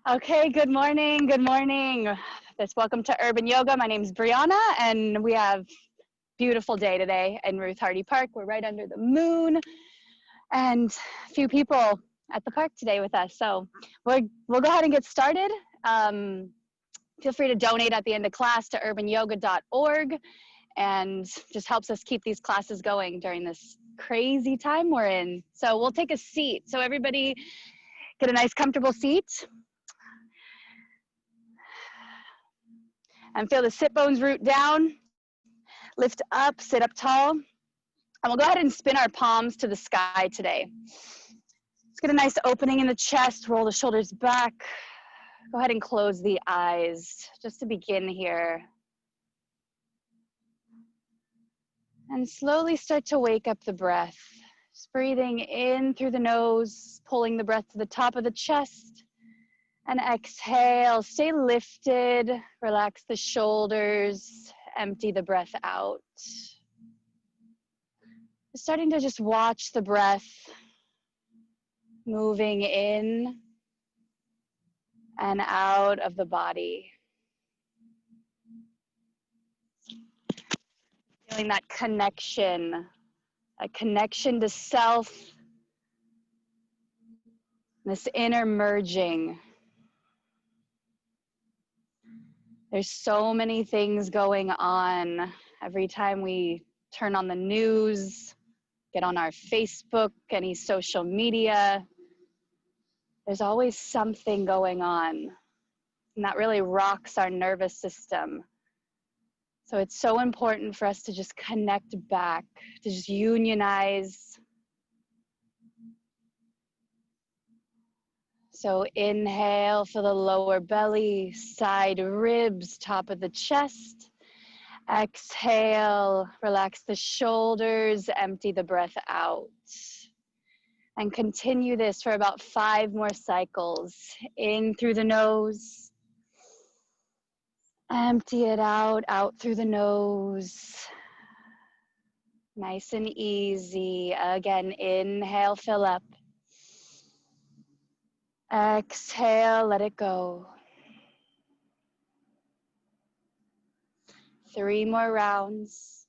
Okay, good morning, good morning. Welcome to Urban Yoga. My name is Brianna, and we have a beautiful day today in Ruth Hardy Park. We're right under the moon, and a few people at the park today with us. So we'll go ahead and get started. Feel free to donate at the end of class to urbanyoga.org, and just helps us keep these classes going during this crazy time we're in. So we'll take a seat. So everybody get a nice comfortable seat. And feel the sit bones root down, lift up, sit up tall. And we'll go ahead and spin our palms to the sky today. Let's get a nice opening in the chest, roll the shoulders back. Go ahead and close the eyes just to begin here. And slowly start to wake up the breath. Just breathing in through the nose, pulling the breath to the top of the chest. And exhale, stay lifted, relax the shoulders, empty the breath out. Starting to just watch the breath moving in and out of the body. Feeling that connection, a connection to self, this inner merging. There's so many things going on. Every time we turn on the news, get on our Facebook, any social media, there's always something going on. And that really rocks our nervous system. So it's so important for us to just connect back, to just unionize. So inhale for the lower belly, side ribs, top of the chest. Exhale, relax the shoulders, empty the breath out. And continue this for about 5 more cycles. In through the nose. Empty it out, out through the nose. Nice and easy. Again, inhale, fill up. Exhale, let it go. 3 more rounds.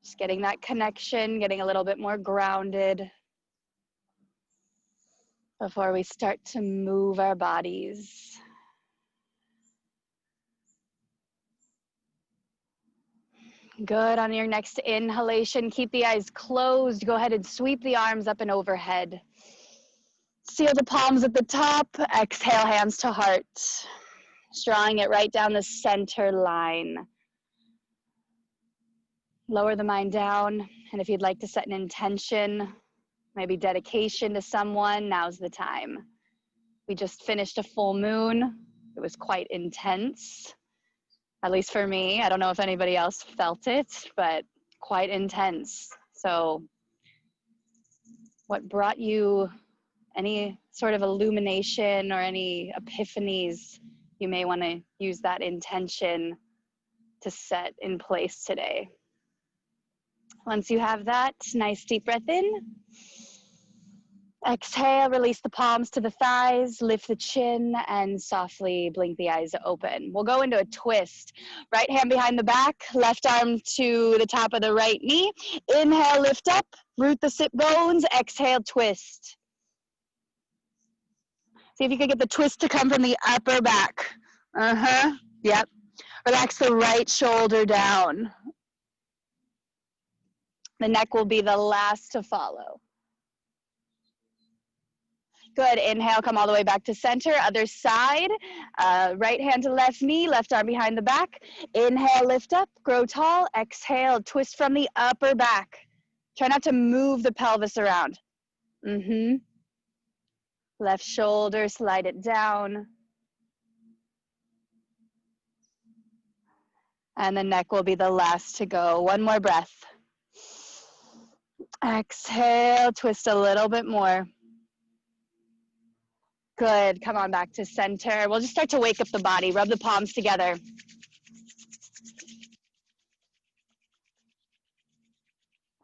Just getting that connection, getting a little bit more grounded before we start to move our bodies. Good. On your next inhalation, keep the eyes closed. Go ahead and sweep the arms up and overhead. Seal the palms at the top. Exhale, hands to heart. Just drawing it right down the center line. Lower the mind down. And if you'd like to set an intention, maybe dedication to someone, now's the time. We just finished a full moon. It was quite intense, at least for me. I don't know if anybody else felt it, but quite intense. So what brought you any sort of illumination or any epiphanies, you may want to use that intention to set in place today. Once you have that, nice deep breath in. Exhale, release the palms to the thighs, lift the chin, and softly blink the eyes open. We'll go into a twist. Right hand behind the back, left arm to the top of the right knee. Inhale, lift up, root the sit bones. Exhale, twist. See if you can get the twist to come from the upper back. Yep. Relax the right shoulder down. The neck will be the last to follow. Good. Inhale, come all the way back to center. Other side. Right hand to left knee, left arm behind the back. Inhale, lift up, grow tall. Exhale, twist from the upper back. Try not to move the pelvis around. Left shoulder, slide it down. And the neck will be the last to go. One more breath. Exhale, twist a little bit more. Good. Come on back to center. We'll just start to wake up the body. Rub the palms together.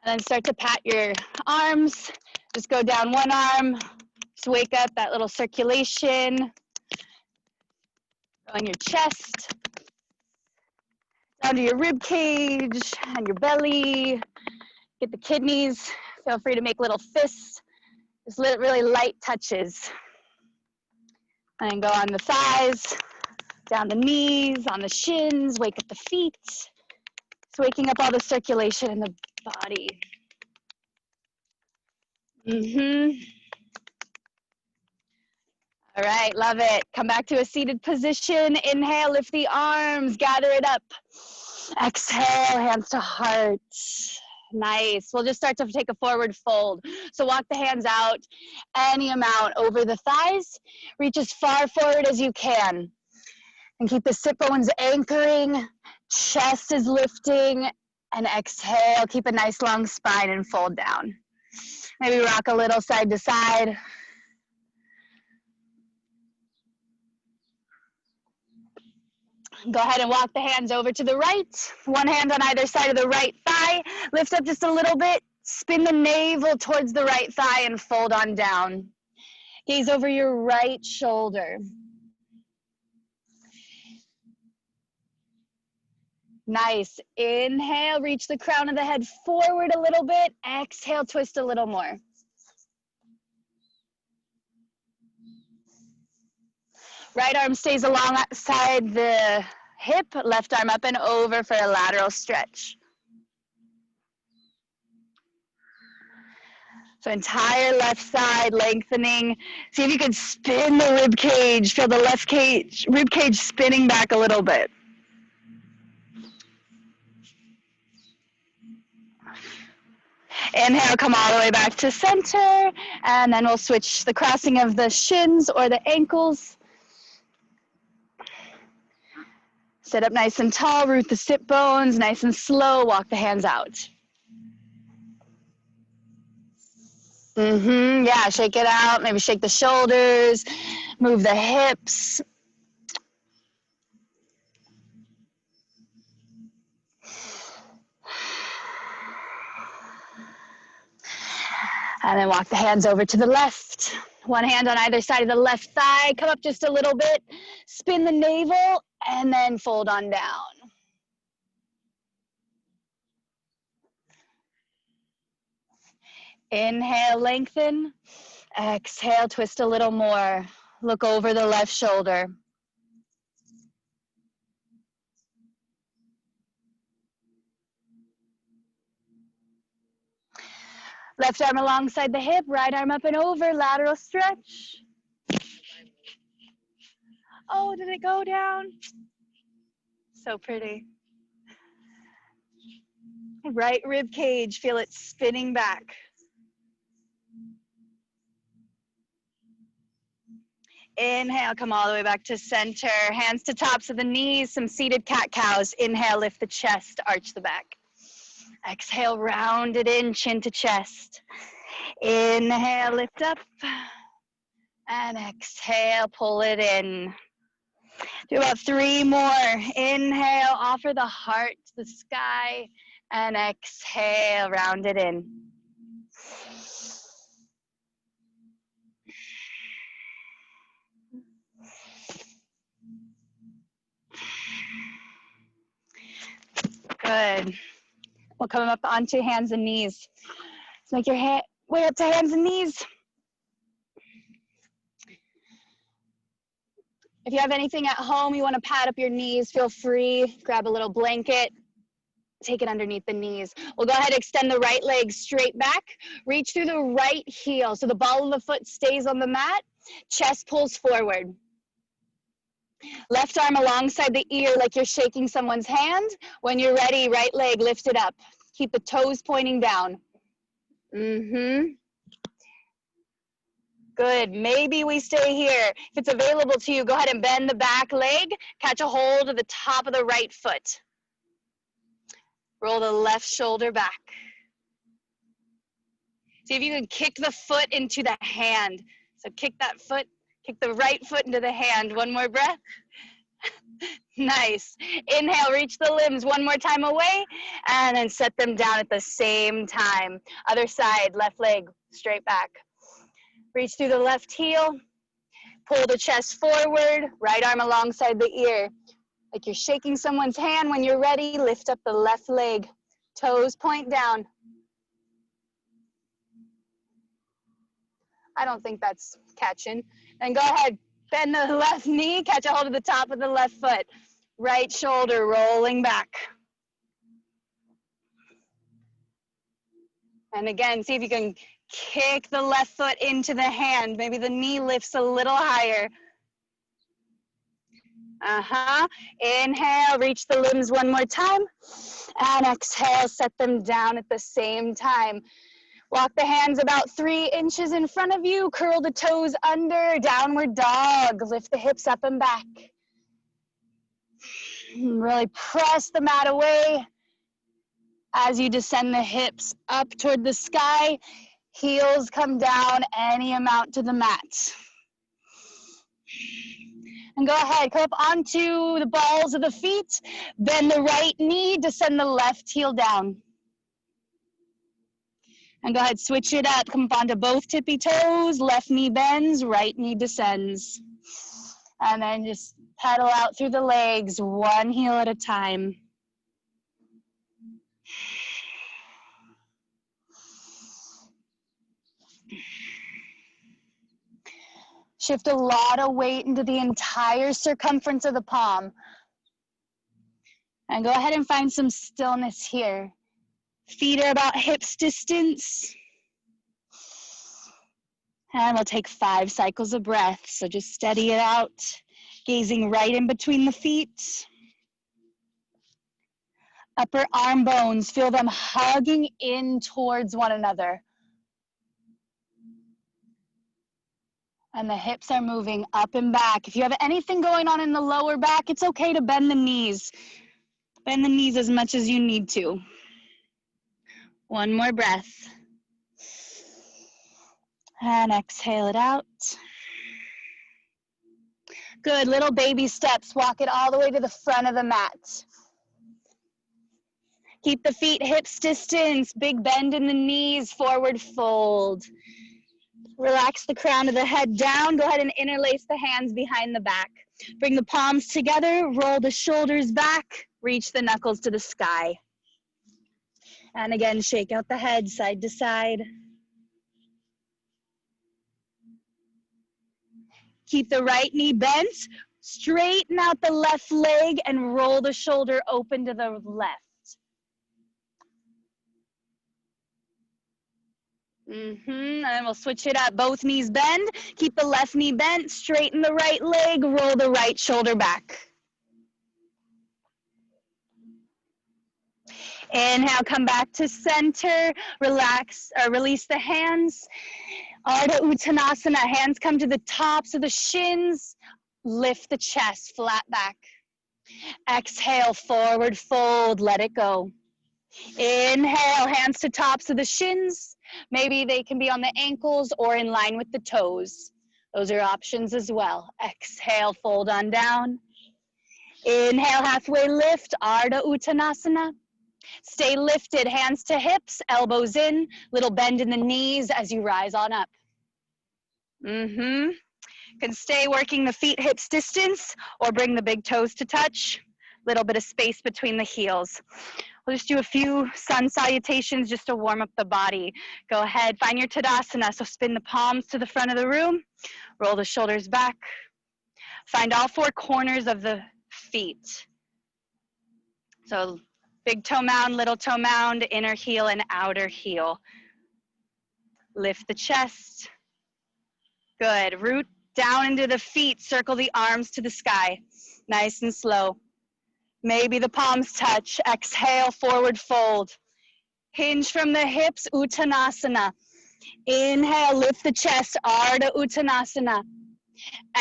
And then start to pat your arms. Just go down one arm. Just wake up that little circulation on your chest, down to your rib cage and your belly. Get the kidneys. Feel free to make little fists. Just really light touches. And then go on the thighs, down the knees, on the shins, wake up the feet. Just waking up all the circulation in the body. All right, love it. Come back to a seated position. Inhale, lift the arms, gather it up. Exhale, hands to heart. Nice. We'll just start to take a forward fold. So walk the hands out any amount over the thighs. Reach as far forward as you can. And keep the sit bones anchoring. Chest is lifting. And exhale, keep a nice long spine and fold down. Maybe rock a little side to side. Go ahead and walk the hands over to the right. One hand on either side of the right thigh. Lift up just a little bit. Spin the navel towards the right thigh and fold on down. Gaze over your right shoulder. Nice. Inhale, reach the crown of the head forward a little bit. Exhale, twist a little more. Right arm stays alongside the hip, left arm up and over for a lateral stretch. So entire left side lengthening. See if you can spin the rib cage. Feel the rib cage spinning back a little bit. Inhale, come all the way back to center, and then we'll switch the crossing of the shins or the ankles. Sit up nice and tall, root the sit bones, nice and slow, walk the hands out. Yeah, shake it out, maybe shake the shoulders, move the hips. And then walk the hands over to the left. One hand on either side of the left thigh. Come up just a little bit. Spin the navel and then fold on down. Inhale, lengthen. Exhale, twist a little more. Look over the left shoulder. Left arm alongside the hip, right arm up and over, lateral stretch. Oh, did it go down? So pretty. Right rib cage, feel it spinning back. Inhale, come all the way back to center. Hands to tops of the knees, some seated cat-cows. Inhale, lift the chest, arch the back. Exhale, round it in, chin to chest. Inhale, lift up. And exhale, pull it in. Do about 3 more. Inhale, offer the heart to the sky. And exhale, round it in. Good. We'll come up onto hands and knees. So make your way up to hands and knees. If you have anything at home, you want to pad up your knees, feel free. Grab a little blanket. Take it underneath the knees. We'll go ahead and extend the right leg straight back. Reach through the right heel so the ball of the foot stays on the mat. Chest pulls forward. Left arm alongside the ear like you're shaking someone's hand. When you're ready, right leg lifted up. Keep the toes pointing down. Good. Maybe we stay here. If it's available to you, go ahead and bend the back leg. Catch a hold of the top of the right foot. Roll the left shoulder back. See if you can kick the foot into the hand. So kick that foot, kick the right foot into the hand. One more breath. Nice. Inhale, reach the limbs one more time away, and then set them down at the same time. Other side, left leg straight back. Reach through the left heel, pull the chest forward, right arm alongside the ear. Like you're shaking someone's hand. When you're ready, lift up the left leg. Toes point down. I don't think that's catching. And go ahead, bend the left knee, catch a hold of the top of the left foot. Right shoulder rolling back. And again, see if you can kick the left foot into the hand. Maybe the knee lifts a little higher. Inhale, reach the limbs one more time. And exhale, set them down at the same time. Walk the hands about 3 inches in front of you. Curl the toes under, downward dog. Lift the hips up and back. Really press the mat away. As you descend the hips up toward the sky, heels come down any amount to the mat. And go ahead, come up onto the balls of the feet. Bend the right knee, descend the left heel down. And go ahead, switch it up. Come up onto both tippy toes. Left knee bends, right knee descends. And then just pedal out through the legs, one heel at a time. Shift a lot of weight into the entire circumference of the palm. And go ahead and find some stillness here. Feet are about hips distance. And we'll take 5 cycles of breath. So just steady it out, gazing right in between the feet. Upper arm bones, feel them hugging in towards one another. And the hips are moving up and back. If you have anything going on in the lower back, it's okay to bend the knees. Bend the knees as much as you need to. One more breath. And exhale it out. Good, little baby steps. Walk it all the way to the front of the mat. Keep the feet hips distance. Big bend in the knees, forward fold. Relax the crown of the head down. Go ahead and interlace the hands behind the back. Bring the palms together, roll the shoulders back, reach the knuckles to the sky. And again, shake out the head side to side. Keep the right knee bent, straighten out the left leg and roll the shoulder open to the left. And then we'll switch it up. Both knees bend. Keep the left knee bent. Straighten the right leg. Roll the right shoulder back. Inhale, come back to center. Relax or release the hands. Ardha Uttanasana. Hands come to the tops of the shins. Lift the chest, flat back. Exhale, forward fold. Let it go. Inhale, hands to tops of the shins. Maybe they can be on the ankles or in line with the toes. Those are options as well. Exhale, fold on down. Inhale, halfway lift, Ardha Uttanasana. Stay lifted, hands to hips, elbows in, little bend in the knees as you rise on up. Can stay working the feet hips distance or bring the big toes to touch. Little bit of space between the heels. We'll just do a few sun salutations just to warm up the body. Go ahead, find your Tadasana. So spin the palms to the front of the room. Roll the shoulders back. Find all 4 corners of the feet. So big toe mound, little toe mound, inner heel and outer heel. Lift the chest. Good. Root down into the feet. Circle the arms to the sky. Nice and slow. Maybe the palms touch. Exhale, forward fold. Hinge from the hips, Uttanasana. Inhale, lift the chest, Ardha Uttanasana.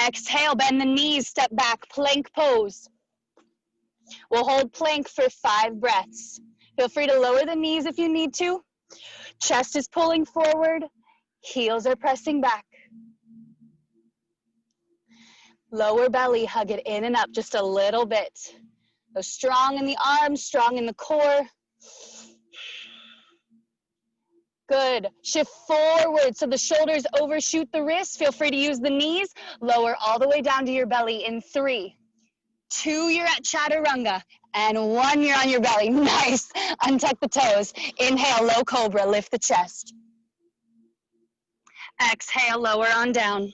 Exhale, bend the knees, step back, plank pose. We'll hold plank for 5 breaths. Feel free to lower the knees if you need to. Chest is pulling forward, heels are pressing back. Lower belly, hug it in and up just a little bit. So strong in the arms, strong in the core. Good. Shift forward so the shoulders overshoot the wrists. Feel free to use the knees. Lower all the way down to your belly in 3, 2, you're at chaturanga, and 1, you're on your belly. Nice. Untuck the toes. Inhale, low cobra, lift the chest. Exhale, lower on down.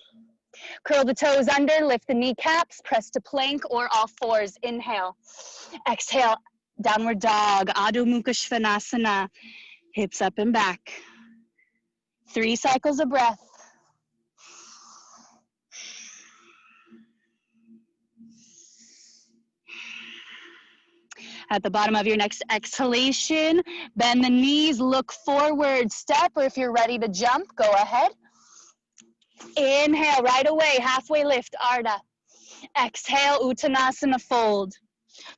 Curl the toes under, lift the kneecaps, press to plank or all fours. Inhale. Exhale, downward dog, Adho Mukha Svanasana. Hips up and back. 3 cycles of breath. At the bottom of your next exhalation, bend the knees, look forward, step, or if you're ready to jump, go ahead. Inhale, right away, halfway lift, Ardha. Exhale, Uttanasana, fold.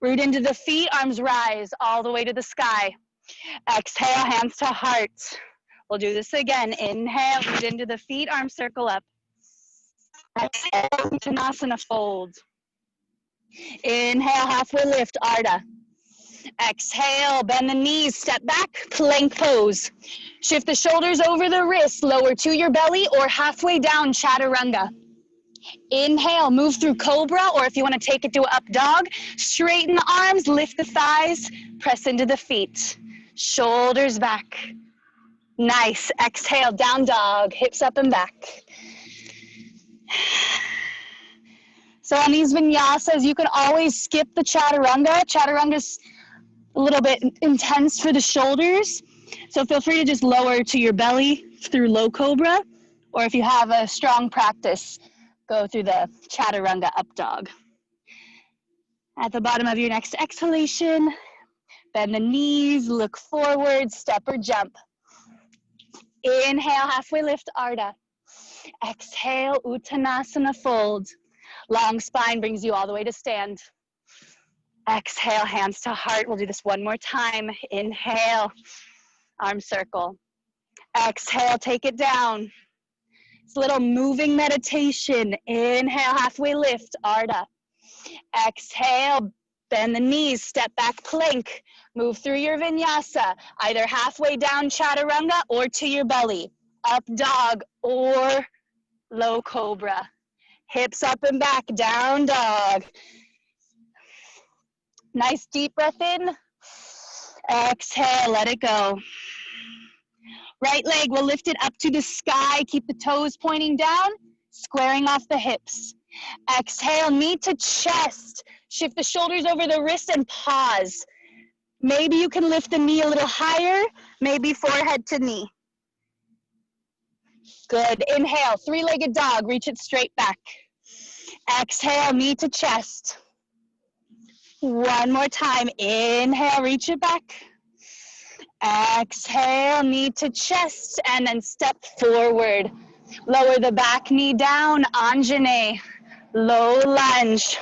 Root into the feet, arms rise all the way to the sky. Exhale, hands to heart. We'll do this again. Inhale, root into the feet, arms circle up. Exhale, Uttanasana, fold. Inhale, halfway lift, Ardha. Exhale, bend the knees, step back, plank pose. Shift the shoulders over the wrists, lower to your belly or halfway down, chaturanga. Inhale, move through cobra, or if you want to take it to up dog, straighten the arms, lift the thighs, press into the feet. Shoulders back. Nice. Exhale, down dog, hips up and back. So on these vinyasas, you can always skip the chaturanga. Chaturanga's a little bit intense for the shoulders. So feel free to just lower to your belly through low cobra, or if you have a strong practice, go through the chaturanga up dog. At the bottom of your next exhalation, bend the knees, look forward, step or jump. Inhale, halfway lift, Ardha. Exhale, Uttanasana, fold. Long spine brings you all the way to stand. Exhale, hands to heart. We'll do this one more time. Inhale, arm circle. Exhale, take it down. It's a little moving meditation. Inhale, halfway lift, Ardha. Exhale, bend the knees, step back, plank. Move through your vinyasa, either halfway down chaturanga or to your belly. Up dog or low cobra. Hips up and back, down dog. Nice deep breath in. Exhale, let it go. Right leg, we'll lift it up to the sky. Keep the toes pointing down, squaring off the hips. Exhale, knee to chest. Shift the shoulders over the wrist and pause. Maybe you can lift the knee a little higher, maybe forehead to knee. Good. Inhale, 3-legged dog, reach it straight back. Exhale, knee to chest. One more time. Inhale, reach it back. Exhale, knee to chest, and then step forward. Lower the back knee down, Anjane. Low lunge.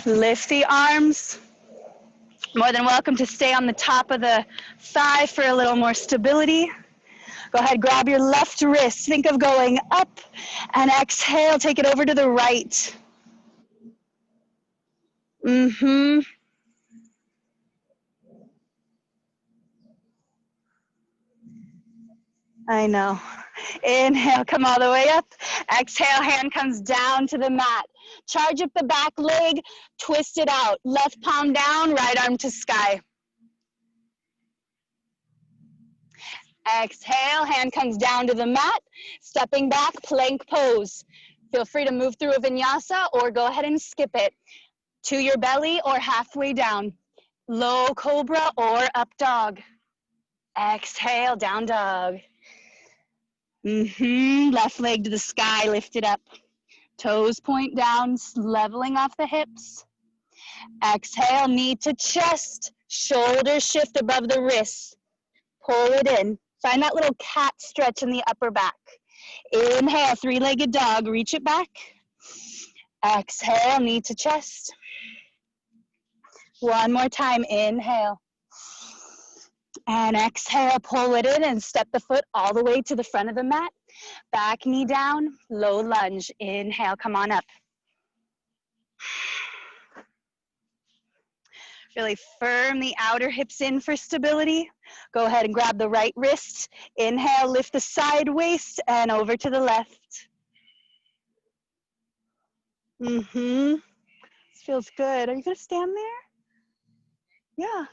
Lift the arms. More than welcome to stay on the top of the thigh for a little more stability. Go ahead, grab your left wrist. Think of going up, and exhale, take it over to the right. I know. Inhale, come all the way up. Exhale, hand comes down to the mat. Charge up the back leg, twist it out. Left palm down, right arm to sky. Exhale, hand comes down to the mat. Stepping back, plank pose. Feel free to move through a vinyasa or go ahead and skip it. To your belly or halfway down. Low cobra or up dog. Exhale, down dog. Left leg to the sky, lift it up. Toes point down, leveling off the hips. Exhale, knee to chest. Shoulders shift above the wrists. Pull it in. Find that little cat stretch in the upper back. Inhale, 3-legged dog, reach it back. Exhale, knee to chest. One more time, inhale. And exhale, pull it in and step the foot all the way to the front of the mat. Back knee down, low lunge. Inhale, come on up. Really firm the outer hips in for stability. Go ahead and grab the right wrist. Inhale, lift the side waist and over to the left. This feels good. Are you gonna stand there? Yeah.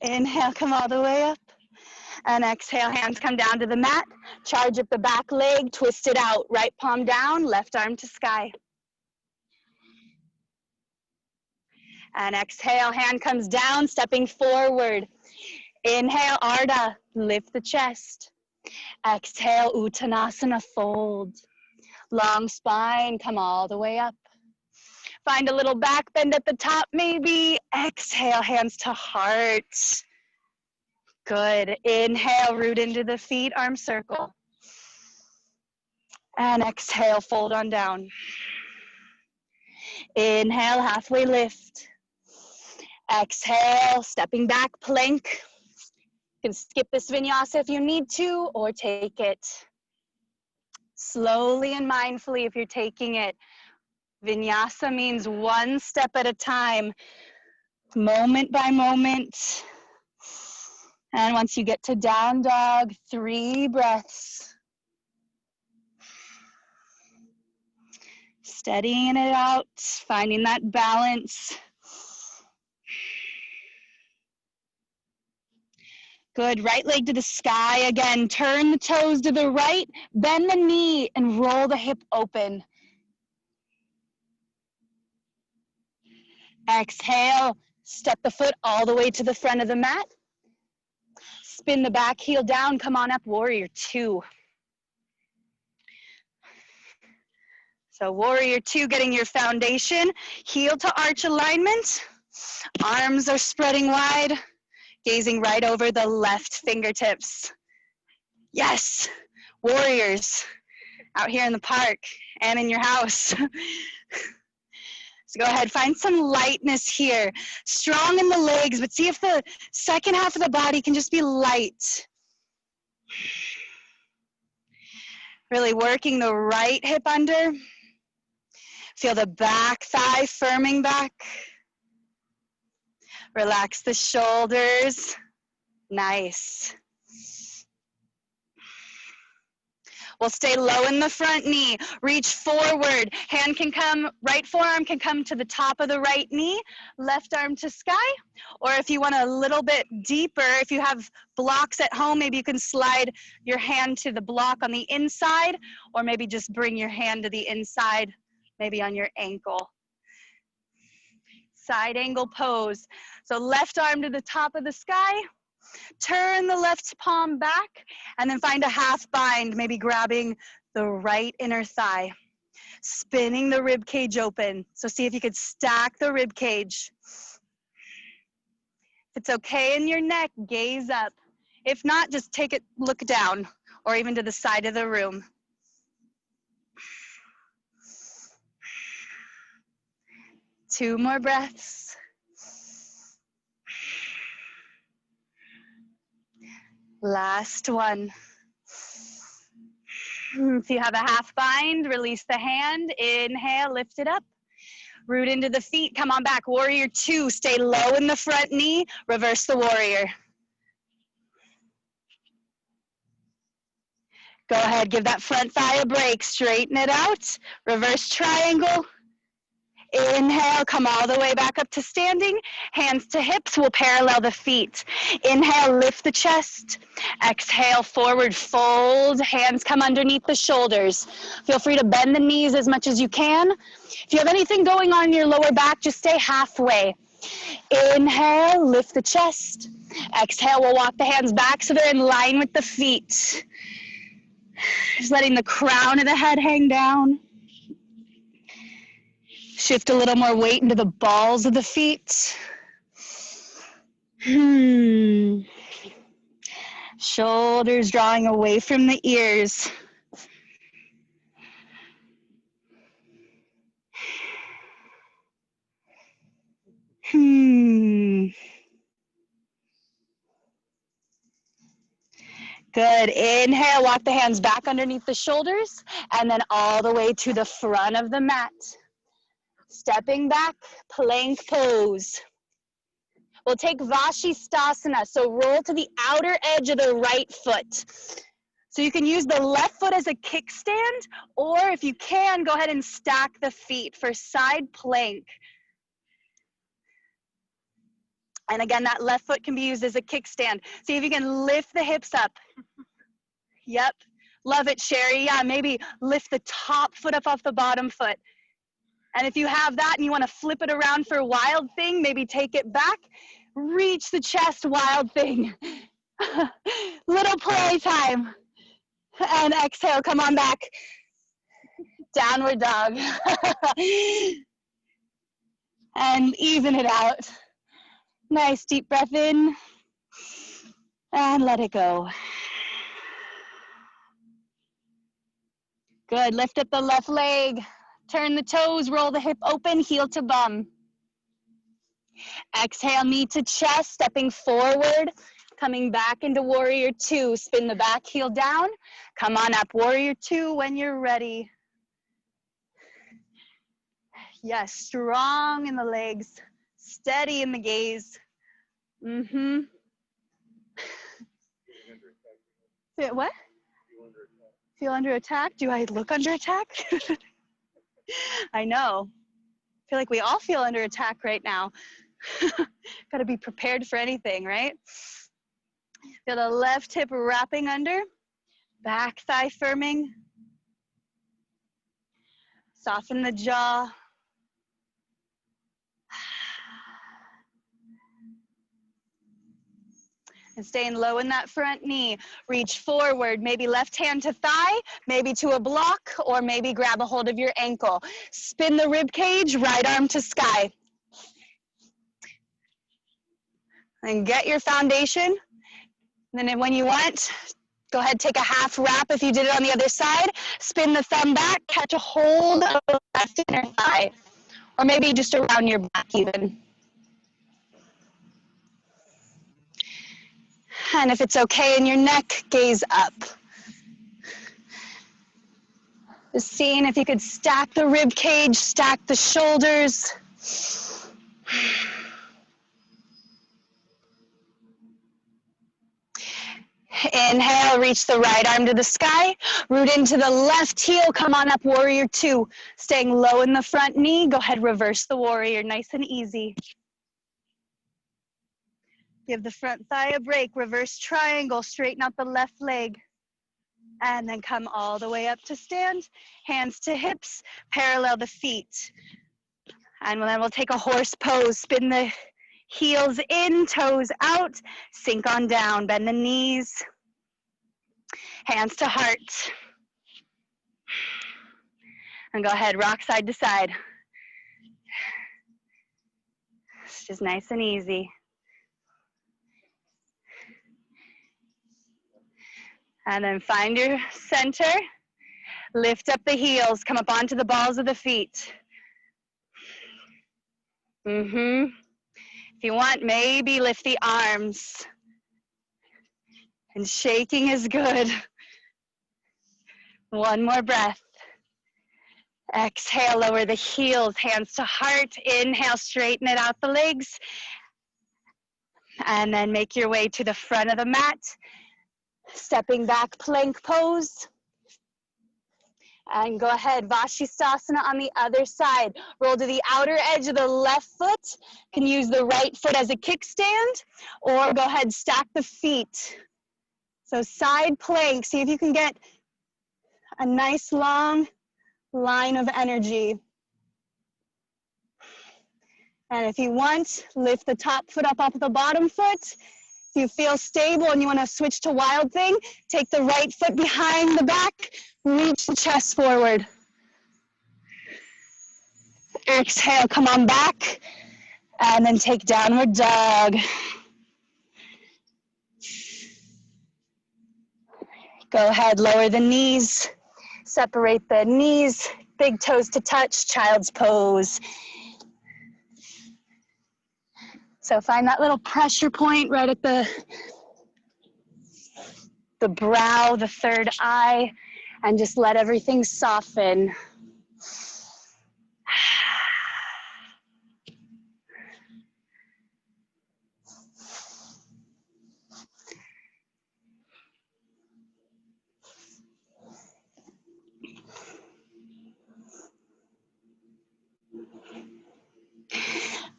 Inhale, come all the way up. And exhale, hands come down to the mat. Charge up the back leg, twist it out. Right palm down, left arm to sky. And exhale, hand comes down, stepping forward. Inhale, Ardha, lift the chest. Exhale, Uttanasana, fold. Long spine, come all the way up. Find a little back bend at the top maybe. Exhale, hands to heart. Good. Inhale, root into the feet, arm circle. And exhale, fold on down. Inhale, halfway lift. Exhale, stepping back, plank. You can skip this vinyasa if you need to, or take it slowly and mindfully if you're taking it. Vinyasa means one step at a time, moment by moment. And once you get to down dog, 3 breaths. Steadying it out, finding that balance. Good, right leg to the sky again. Turn the toes to the right, bend the knee and roll the hip open. Exhale, step the foot all the way to the front of the mat. Spin the back heel down, come on up, warrior 2. So warrior 2, getting your foundation, heel to arch alignment. Arms are spreading wide, gazing right over the left fingertips. Yes, warriors out here in the park and in your house. So go ahead, find some lightness here. Strong in the legs, but see if the second half of the body can just be light. Really working the right hip under. Feel the back thigh firming back. Relax the shoulders. Nice. We'll stay low in the front knee. Reach forward. Hand can come, right forearm can come to the top of the right knee. Left arm to sky. Or if you want a little bit deeper, if you have blocks at home, maybe you can slide your hand to the block on the inside, or maybe just bring your hand to the inside, maybe on your ankle. Side angle pose. So left arm to the top of the sky. Turn the left palm back and then find a half bind, maybe grabbing the right inner thigh. Spinning the rib cage open. So see if you could stack the rib cage. If it's okay in your neck, gaze up. If not, just take it, look down, or even to the side of the room. Two more breaths. Last one. If you have a half bind, release the hand. Inhale, lift it up. Root into the feet, come on back. Warrior 2, stay low in the front knee. Reverse the warrior. Go ahead, give that front thigh a break. Straighten it out. Reverse triangle. Inhale, come all the way back up to standing. Hands to hips, we'll parallel the feet. Inhale, lift the chest. Exhale, forward fold. Hands come underneath the shoulders. Feel free to bend the knees as much as you can. If you have anything going on in your lower back, just stay halfway. Inhale, lift the chest. Exhale, we'll walk the hands back so they're in line with the feet. Just letting the crown of the head hang down. Shift a little more weight into the balls of the feet. Shoulders drawing away from the ears. Good. Inhale, walk the hands back underneath the shoulders and then all the way to the front of the mat. Stepping back, plank pose. We'll take Vashisthasana, so roll to the outer edge of the right foot. So you can use the left foot as a kickstand, or if you can, go ahead and stack the feet for side plank. And again, that left foot can be used as a kickstand. See if you can lift the hips up. Yep, love it, Sherry. Yeah, maybe lift the top foot up off the bottom foot. And if you have that and you want to flip it around for a wild thing, maybe take it back, reach the chest, wild thing. Little play time. And exhale, come on back. Downward dog. And even it out. Nice deep breath in. And let it go. Good, lift up the left leg. Turn the toes, roll the hip open, heel to bum. Exhale, knee to chest, stepping forward, coming back into warrior two. Spin the back heel down. Come on up, warrior two when you're ready. Yes, strong in the legs, steady in the gaze. Mm-hmm. What? Feel under attack? Do I look under attack? I know. I feel like we all feel under attack right now. Got to be prepared for anything, right? Feel the left hip wrapping under, back thigh firming. Soften the jaw. And staying low in that front knee. Reach forward, maybe left hand to thigh, maybe to a block, or maybe grab a hold of your ankle. Spin the rib cage, right arm to sky. And get your foundation. And then when you want, go ahead, take a half wrap if you did it on the other side. Spin the thumb back, catch a hold of the left inner thigh. Or maybe just around your back even. And if it's okay in your neck, gaze up. Just seeing if you could stack the rib cage, stack the shoulders. Inhale, reach the right arm to the sky. Root into the left heel, come on up, warrior two. Staying low in the front knee, go ahead, reverse the warrior, nice and easy. Give the front thigh a break, reverse triangle, straighten out the left leg. And then come all the way up to stand, hands to hips, parallel the feet. And then we'll take a horse pose, spin the heels in, toes out, sink on down, bend the knees, hands to heart. And go ahead, rock side to side. It's just nice and easy. And then find your center, lift up the heels, come up onto the balls of the feet. If you want, maybe lift the arms. And shaking is good. One more breath. Exhale, lower the heels, hands to heart. Inhale, straighten it out the legs. And then make your way to the front of the mat. Stepping back, plank pose. And go ahead, Vashisthasana on the other side. Roll to the outer edge of the left foot. You can use the right foot as a kickstand, or go ahead, stack the feet. So side plank, see if you can get a nice long line of energy. And if you want, lift the top foot up off of the bottom foot. If you feel stable and you want to switch to wild thing, take the right foot behind the back, reach the chest forward. Exhale, come on back, and then take downward dog. Go ahead, lower the knees, separate the knees, big toes to touch, child's pose. So find that little pressure point right at the the brow, the third eye, and just let everything soften.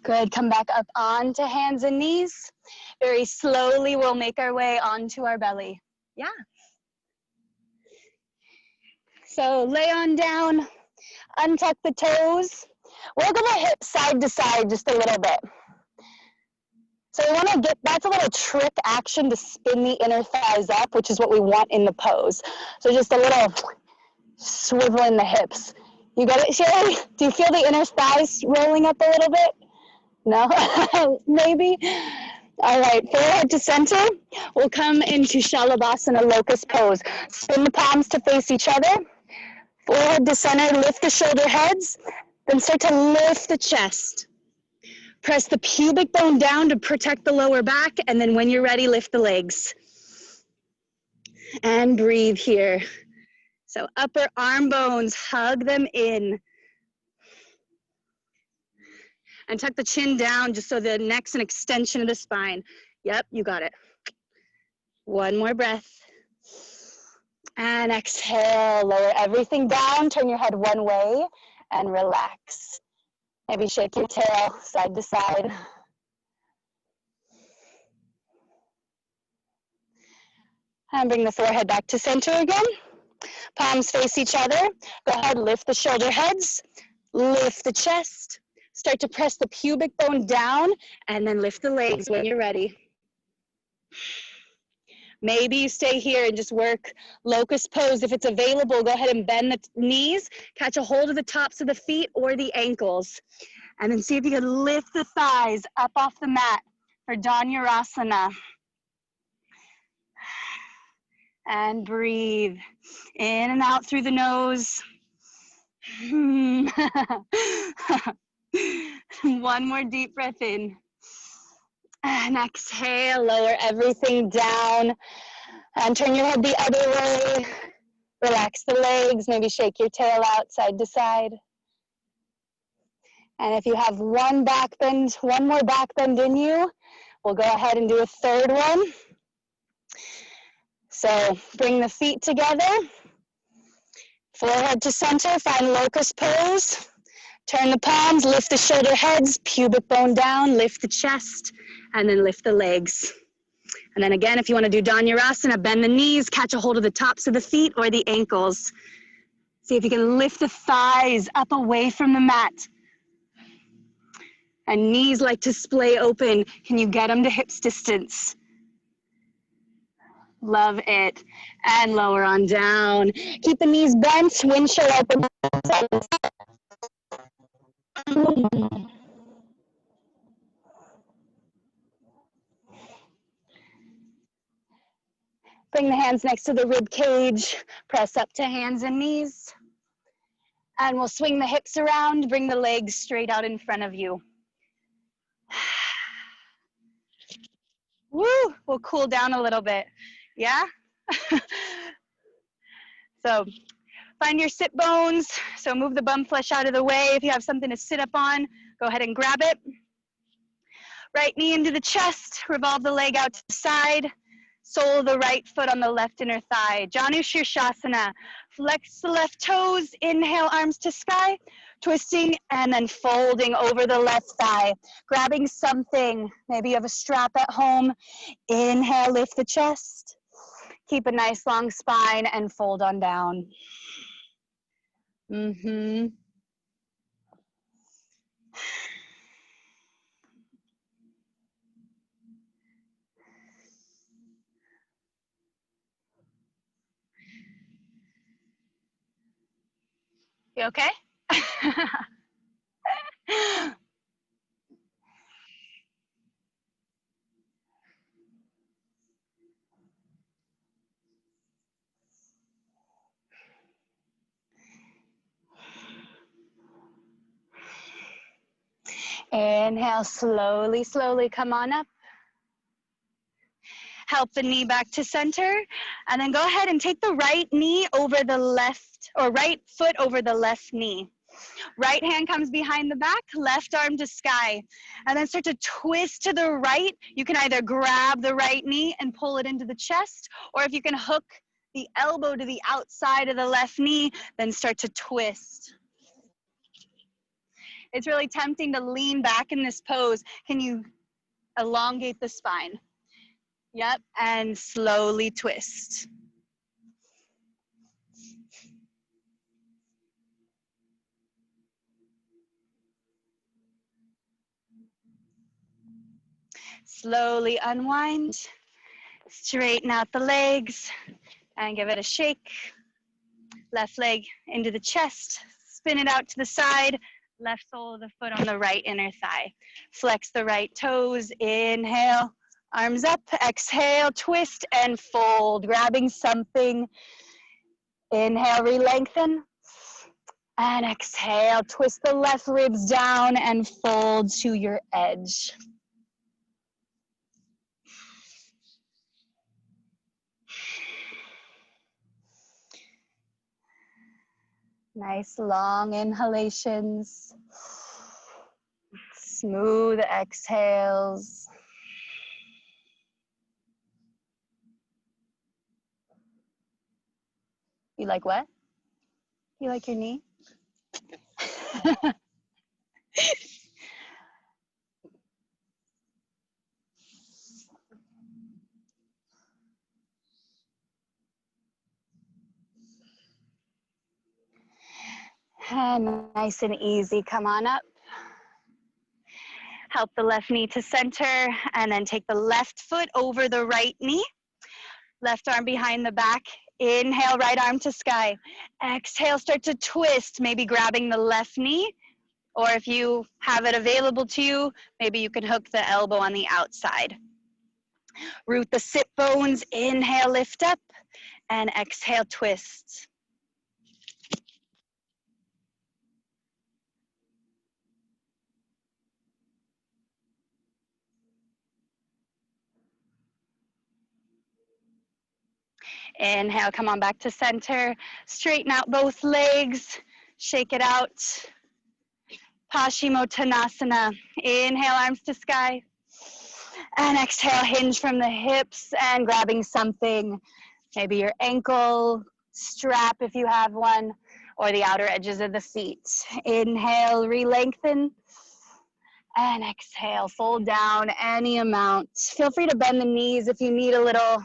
Good, come back up onto hands and knees. Very slowly, we'll make our way onto our belly. Yeah. So lay on down, untuck the toes. Wiggle the hips side to side just a little bit. So we want to get, that's a little trick action to spin the inner thighs up, which is what we want in the pose. So just a little swivel in the hips. You got it, Sherry? Do you feel the inner thighs rolling up a little bit? No? Maybe? All right, forehead to center. We'll come into Shalabhasana, locust pose. Spin the palms to face each other. Forehead to center, lift the shoulder heads. Then start to lift the chest. Press the pubic bone down to protect the lower back, and then when you're ready, lift the legs. And breathe here. So upper arm bones, hug them in. And tuck the chin down just so the neck's an extension of the spine. Yep, you got it. One more breath. And exhale, lower everything down, turn your head one way and relax. Maybe shake your tail side to side. And bring the forehead back to center again. Palms face each other. Go ahead, lift the shoulder heads, lift the chest. Start to press the pubic bone down and then lift the legs when you're ready. Maybe you stay here and just work locust pose. If it's available, go ahead and bend the knees, catch a hold of the tops of the feet or the ankles. And then see if you can lift the thighs up off the mat for Dhanurasana. And breathe in and out through the nose. One more deep breath in. And exhale, lower everything down. And turn your head the other way. Relax the legs, maybe shake your tail out side to side. And if you have one back bend, one more back bend in you, we'll go ahead and do a third one. So bring the feet together. Forehead to center, find locust pose. Turn the palms, lift the shoulder heads, pubic bone down, lift the chest, and then lift the legs. And then again, if you want to do Dhanurasana, bend the knees, catch a hold of the tops of the feet or the ankles. See if you can lift the thighs up away from the mat. And knees like to splay open. Can you get them to hips distance? Love it. And lower on down. Keep the knees bent, windshield open. Bring the hands next to the rib cage. Press up to hands and knees. And we'll swing the hips around. Bring the legs straight out in front of you. Woo! We'll cool down a little bit. Yeah? So find your sit bones. So move the bum flesh out of the way. If you have something to sit up on, go ahead and grab it. Right knee into the chest. Revolve the leg out to the side. Sole of the right foot on the left inner thigh. Janu Shirshasana. Flex the left toes. Inhale, arms to sky. Twisting and then folding over the left thigh. Grabbing something. Maybe you have a strap at home. Inhale, lift the chest. Keep a nice long spine and fold on down. You okay? Inhale, slowly, slowly come on up. Help the knee back to center. And then go ahead and take the right knee over the left, or right foot over the left knee. Right hand comes behind the back, left arm to sky. And then start to twist to the right. You can either grab the right knee and pull it into the chest, or if you can hook the elbow to the outside of the left knee, then start to twist. It's really tempting to lean back in this pose. Can you elongate the spine? Yep, and slowly twist. Slowly unwind, straighten out the legs, and give it a shake. Left leg into the chest, spin it out to the side, left sole of the foot on the right inner thigh. Flex the right toes, inhale, arms up, exhale, twist and fold, grabbing something. Inhale, re-lengthen, and exhale, twist the left ribs down and fold to your edge. Nice long inhalations, smooth exhales. You like what? You like your knee? And nice and easy, come on up. Help the left knee to center, and then take the left foot over the right knee. Left arm behind the back. Inhale, right arm to sky. Exhale, start to twist, maybe grabbing the left knee, or if you have it available to you, maybe you can hook the elbow on the outside. Root the sit bones. Inhale, lift up, and exhale, twist. Inhale, come on back to center. Straighten out both legs. Shake it out. Paschimottanasana. Inhale, arms to sky. And exhale, hinge from the hips and grabbing something. Maybe your ankle strap if you have one, or the outer edges of the feet. Inhale, re-lengthen. And exhale, fold down any amount. Feel free to bend the knees if you need a little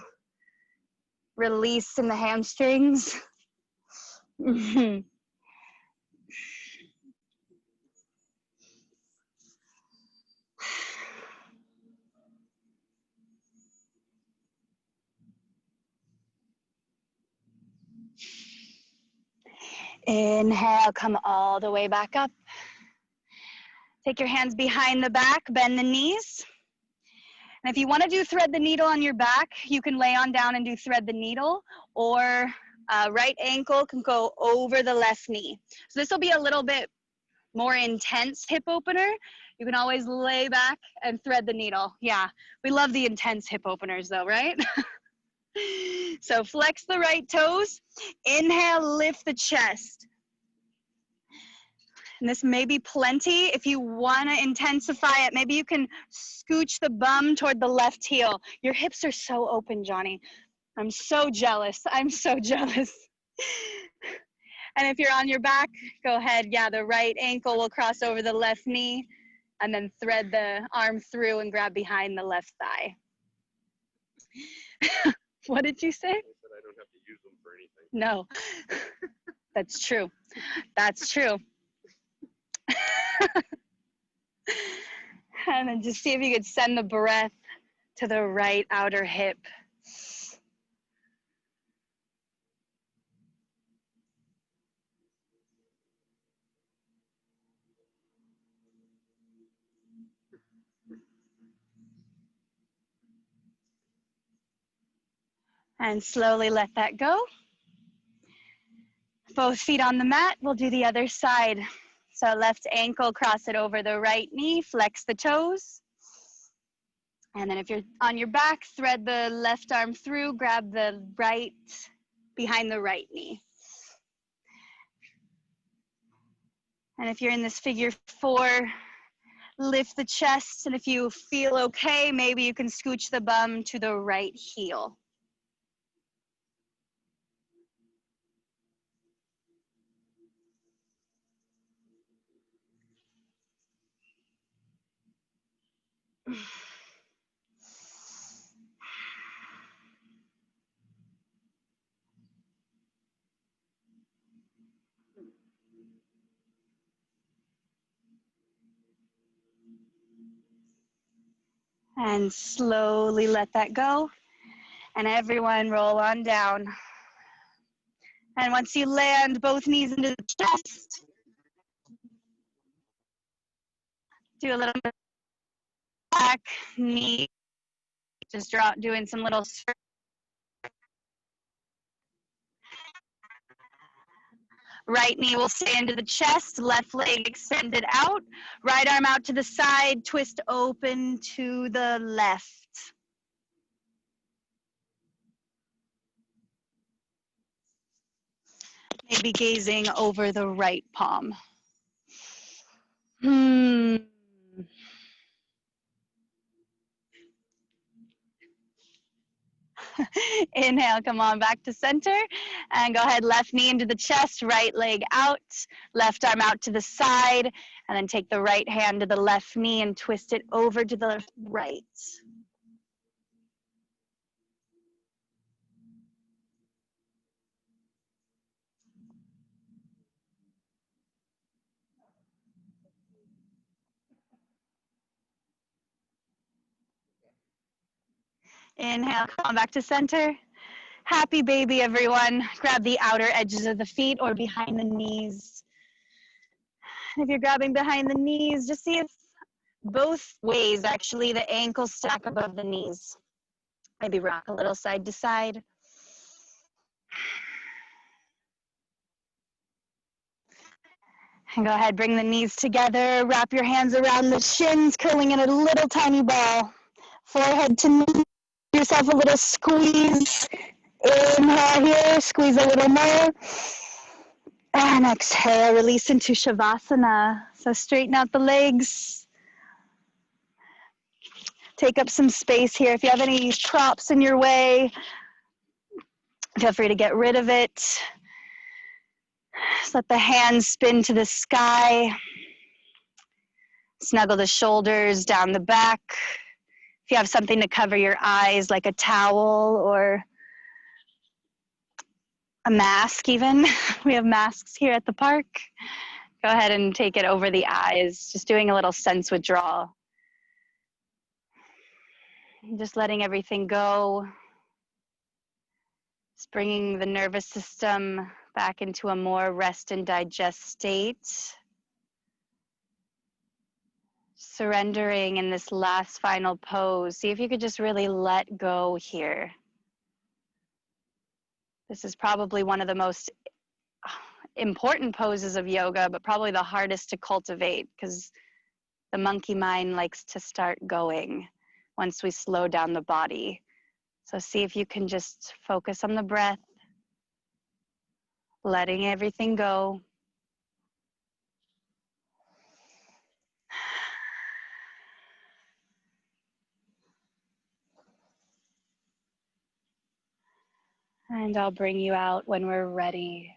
release in the hamstrings. Inhale, come all the way back up. Take your hands behind the back, bend the knees. And if you want to do thread the needle on your back, you can lay on down and do thread the needle, or right ankle can go over the left knee. So this will be a little bit more intense hip opener. You can always lay back and thread the needle. Yeah, we love the intense hip openers though, right? So flex the right toes. Inhale, lift the chest. And this may be plenty. If you want to intensify it, maybe you can scooch the bum toward the left heel. Your hips are so open, Johnny. I'm so jealous. I'm so jealous. And if you're on your back, go ahead. Yeah, the right ankle will cross over the left knee, and then thread the arm through and grab behind the left thigh. What did you say? I said I don't have to use them for anything. No, that's true. That's true. And then just see if you could send the breath to the right outer hip. And slowly let that go. Both feet on the mat. We'll do the other side. So left ankle, cross it over the right knee, flex the toes. And then if you're on your back, thread the left arm through, grab the right behind the right knee. And if you're in this figure 4, lift the chest, and if you feel okay, maybe you can scooch the bum to the right heel. And slowly let that go. And everyone roll on down. And once you land both knees into the chest, do a little bit back, knee, just doing some little circles. Right knee will stay into the chest, left leg extended out, right arm out to the side, twist open to the left. Maybe gazing over the right palm. Inhale, come on back to center, and go ahead, left knee into the chest, right leg out, left arm out to the side, and then take the right hand to the left knee and twist it over to the right. Inhale, come on back to center. Happy baby, everyone. Grab the outer edges of the feet or behind the knees. If you're grabbing behind the knees, just see if both ways, actually, the ankles stack above the knees. Maybe rock a little side to side. And go ahead, bring the knees together, wrap your hands around the shins, curling in a little tiny ball. Forehead to knee, give yourself a little squeeze. Inhale here, squeeze a little more. And exhale, release into Shavasana. So straighten out the legs. Take up some space here. If you have any props in your way, feel free to get rid of it. Just let the hands spin to the sky. Snuggle the shoulders down the back. If you have something to cover your eyes, like a towel or a mask even. We have masks here at the park. Go ahead and take it over the eyes, just doing a little sense withdrawal. Just letting everything go. Just bringing the nervous system back into a more rest and digest state. Surrendering in this last final pose. See if you could just really let go here. This is probably one of the most important poses of yoga, but probably the hardest to cultivate because the monkey mind likes to start going once we slow down the body. So see if you can just focus on the breath, letting everything go. And I'll bring you out when we're ready.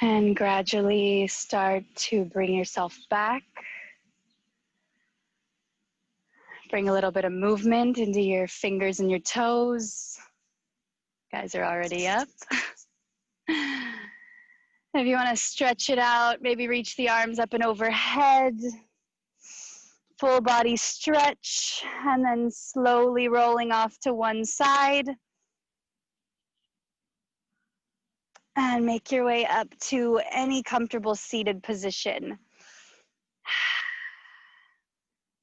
And gradually start to bring yourself back. Bring a little bit of movement into your fingers and your toes. Guys are already up. If you want to stretch it out, maybe reach the arms up and overhead. Full body stretch, and then slowly rolling off to one side. And make your way up to any comfortable seated position.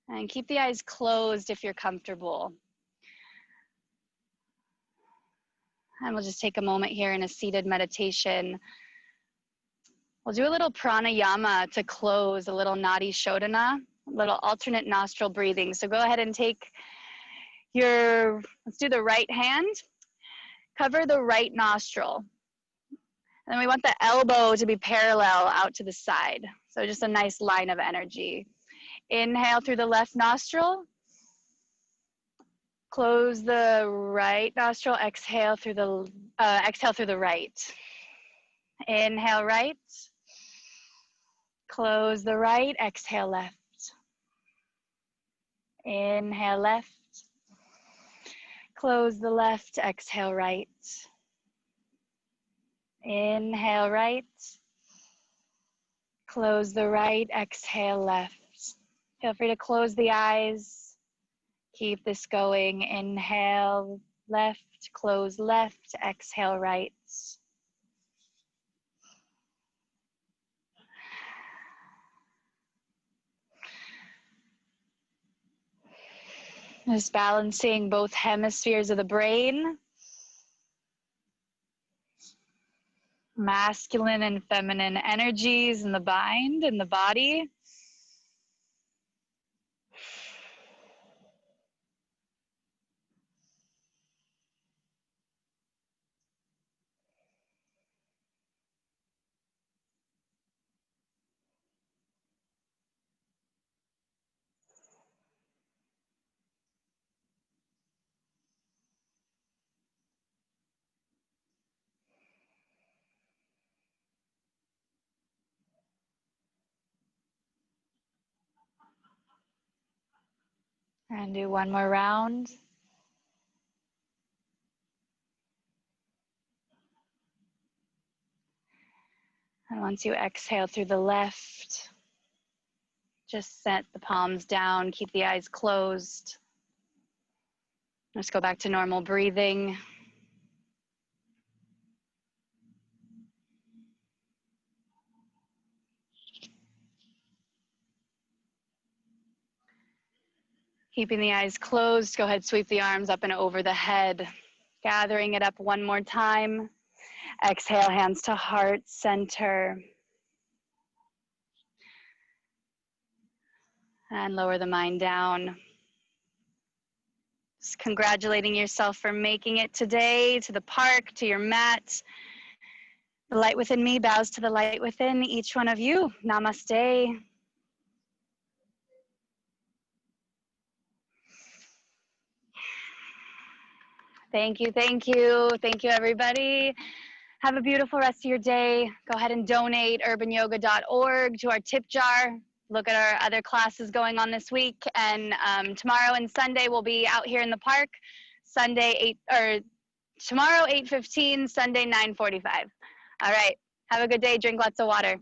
And keep the eyes closed if you're comfortable. And we'll just take a moment here in a seated meditation. We'll do a little pranayama to close, a little nadi shodhana, a little alternate nostril breathing. So go ahead and take let's do the right hand. Cover the right nostril. And then we want the elbow to be parallel out to the side. So just a nice line of energy. Inhale through the left nostril. Close the right nostril. Exhale through the right. Inhale right. Close the right. Exhale left. Inhale left. Close the left. Exhale right. Inhale right. Close the right. Exhale left. Feel free to close the eyes. Keep this going. Inhale left. Close left. Exhale right. Just balancing both hemispheres of the brain. Masculine and feminine energies in the mind and the body. And do one more round. And once you exhale through the left, just set the palms down, keep the eyes closed. Let's go back to normal breathing. Keeping the eyes closed, go ahead, sweep the arms up and over the head. Gathering it up one more time. Exhale, hands to heart center. And lower the mind down. Just congratulating yourself for making it today to the park, to your mat. The light within me bows to the light within each one of you. Namaste. Thank you, thank you. Thank you, everybody. Have a beautiful rest of your day. Go ahead and donate urbanyoga.org to our tip jar. Look at our other classes going on this week. And tomorrow and Sunday, we'll be out here in the park. Tomorrow 8:15, Sunday 9:45. All right. Have a good day. Drink lots of water.